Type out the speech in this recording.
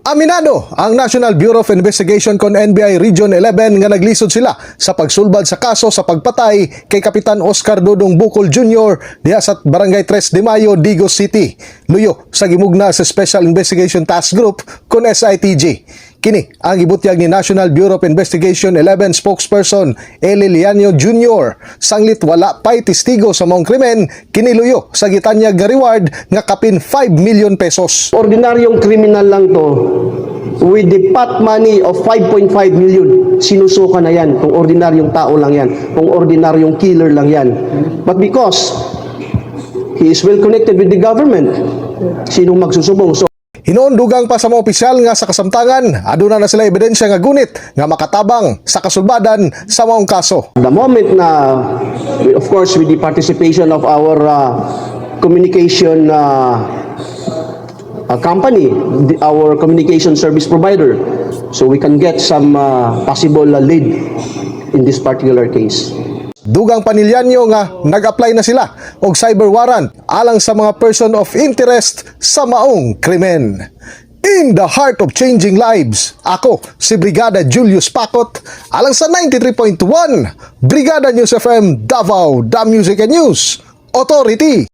Aminado ang National Bureau of Investigation kon NBI Region 11 nga naglisod sila sa pagsulbad sa kaso sa pagpatay kay Kapitan Oscar Dodong Bucol Jr. diha sa Barangay 3 de Mayo, Digos City. Luyo sa gimugna sa Special Investigation Task Group kon SITG. Kini ang gibutyag ni National Bureau of Investigation 11 spokesperson Eli Lianio Jr. Sanglit wala pa'y testigo sa maong krimen, kiniluyo sa gitanyag nga reward nga kapin 5 million pesos. Ordinaryong kriminal lang to with the pot money of 5.5 million. Sinusuka na yan kung ordinaryong tao lang yan, kung ordinaryong killer lang yan. But because he is well connected with the government, sinong magsusubong? So Hinuundugang pa sa mga opisyal nga sa kasamtangan, aduna na sila ebidensya nga gunit nga makatabang sa kasulbadan sa maong kaso. the moment na, of course, with the participation of our communication company, our communication service provider, so we can get some possible lead in this particular case. Dugang panilyanyo nga nag-apply na sila og cyber warrant alang sa mga person of interest sa maong krimen. In the heart of changing lives, ako si Brigada Julius Pacot alang sa 93.1 Brigada News FM Davao, The Music and News Authority.